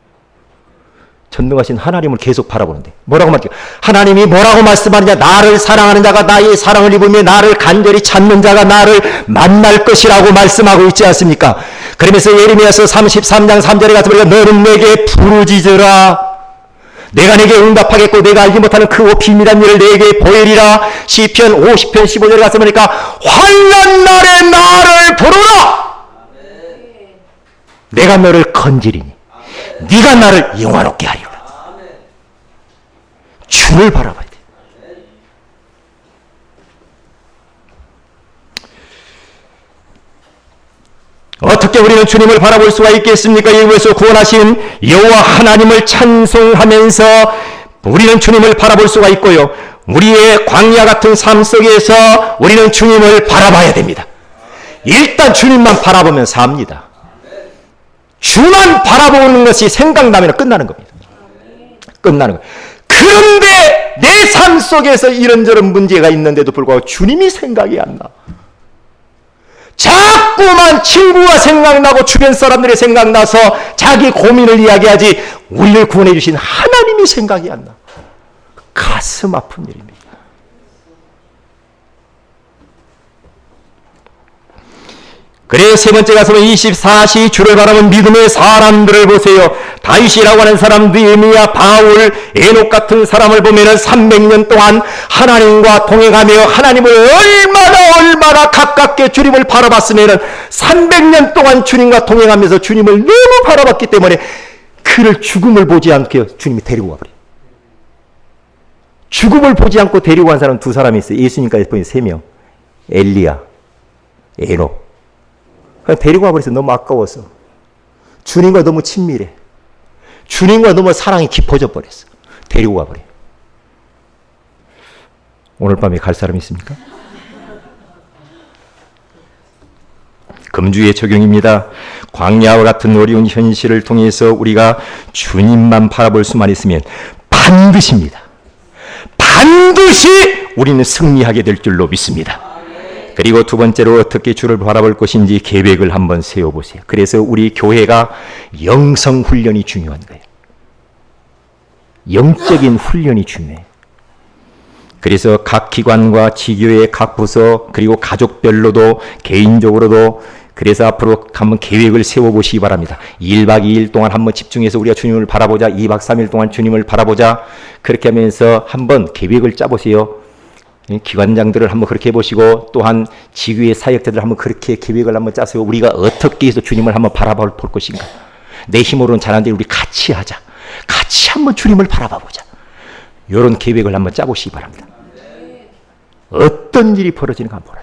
전능하신 하나님을 계속 바라보는데 뭐라고 말할게요? 하나님이 뭐라고 말씀하느냐? 나를 사랑하는 자가 나의 사랑을 입으며 나를 간절히 찾는 자가 나를 만날 것이라고 말씀하고 있지 않습니까? 그러면서 예레미야서 33장 3절에 가서 우리가 너는 내게 부르짖으라. 내가 내게 응답하겠고 내가 알지 못하는 크고 비밀한 일을 내게 보이리라. 시편 50편 15절에 가서 보니까 환난 날에 나를 부르라. 내가 너를 건지리니 네가 나를 영화롭게 하리라. 주를 바라봐야 돼. 어떻게 우리는 주님을 바라볼 수가 있겠습니까? 일부에서 구원하신 여호와 하나님을 찬송하면서 우리는 주님을 바라볼 수가 있고요. 우리의 광야 같은 삶 속에서 우리는 주님을 바라봐야 됩니다. 일단 주님만 바라보면 삽니다. 주만 바라보는 것이 생각나면 끝나는 겁니다. 끝나는 거예요. 그런데 내 삶 속에서 이런저런 문제가 있는데도 불구하고 주님이 생각이 안 나. 자꾸만 친구가 생각나고 주변 사람들이 생각나서 자기 고민을 이야기하지 우리를 구원해 주신 하나님이 생각이 안 나. 가슴 아픈 일입니다. 그래서 세 번째 가서 24시 주를 바라본 믿음의 사람들을 보세요. 다윗이라고 하는 사람, 느헤미야, 바울, 에녹 같은 사람을 보면은 300년 동안 하나님과 동행하며 하나님을 얼마나 가깝게 주님을 바라봤으면은 300년 동안 주님과 동행하면서 주님을 너무 바라봤기 때문에 그를 죽음을 보지 않게 주님이 데리고 가버려요. 죽음을 보지 않고 데리고 간 사람 두 사람이 있어요. 예수님까지 보인 3명. 엘리야, 에녹. 그냥 데리고 와버려서 너무 아까워서. 주님과 너무 친밀해. 주님과 너무 사랑이 깊어져 버렸어. 데리고 와버려. 오늘 밤에 갈 사람 있습니까? 금주의 적용입니다. 광야와 같은 어려운 현실을 통해서 우리가 주님만 바라볼 수만 있으면 반드시입니다. 반드시 우리는 승리하게 될 줄로 믿습니다. 그리고 두 번째로 어떻게 주를 바라볼 것인지 계획을 한번 세워보세요. 그래서 우리 교회가 영성 훈련이 중요한 거예요. 영적인 훈련이 중요해요. 그래서 각 기관과 지교의 각 부서 그리고 가족별로도 개인적으로도 그래서 앞으로 한번 계획을 세워보시기 바랍니다. 1박 2일 동안 한번 집중해서 우리가 주님을 바라보자. 2박 3일 동안 주님을 바라보자. 그렇게 하면서 한번 계획을 짜보세요. 기관장들을 한번 그렇게 해보시고 또한 지교의 사역자들 한번 그렇게 계획을 한번 짜세요. 우리가 어떻게 해서 주님을 한번 바라볼 것인가. 내 힘으로는 잘하는데 우리 같이 하자. 같이 한번 주님을 바라봐보자. 이런 계획을 한번 짜보시기 바랍니다. 어떤 일이 벌어지는가 한번 보라.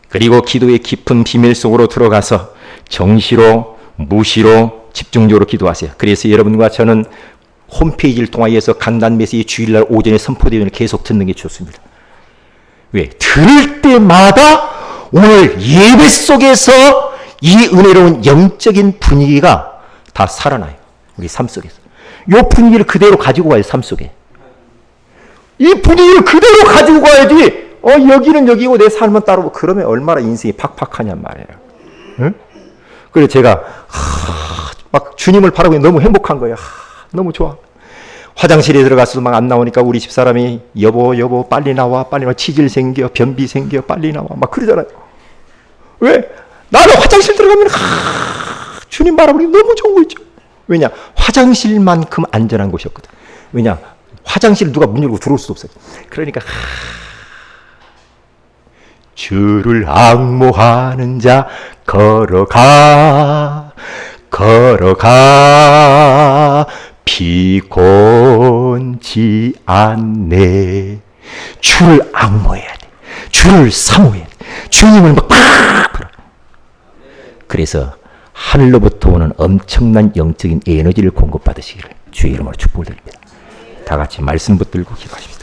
그리고 기도의 깊은 비밀 속으로 들어가서 정시로 무시로 집중적으로 기도하세요. 그래서 여러분과 저는 홈페이지를 통하여서 강단 메시지 주일날 오전에 선포되는 계속 듣는 게 좋습니다. 왜? 들을 때마다 오늘 예배 속에서 이 은혜로운 영적인 분위기가 다 살아나요. 우리 삶 속에서. 이 분위기를 그대로 가지고 가요. 삶 속에. 이 분위기를 그대로 가지고 가야지. 여기는 여기고 내 삶은 따로. 그러면 얼마나 인생이 팍팍하냔 말이에요. 응? 그래서 제가 막 주님을 바라보니 너무 행복한 거예요. 너무 좋아. 화장실에 들어가서도 막 안 나오니까 우리 집사람이 여보 빨리 나와 치질 생겨 변비 생겨 빨리 나와 막 그러잖아요. 왜? 나는 화장실 들어가면 주님 바라보니 너무 좋은 거 있죠. 왜냐? 화장실만큼 안전한 곳이었거든. 왜냐? 화장실 누가 문 열고 들어올 수도 없어요. 그러니까 주를 앙모하는 자 걸어가 피곤치 않네. 주를 앙모해야 돼. 주를 사모해야 돼. 주님을 막 팍! 그래서 하늘로부터 오는 엄청난 영적인 에너지를 공급받으시기를 주의 이름으로 축복을 드립니다. 다 같이 말씀 붙들고 기도하십시오.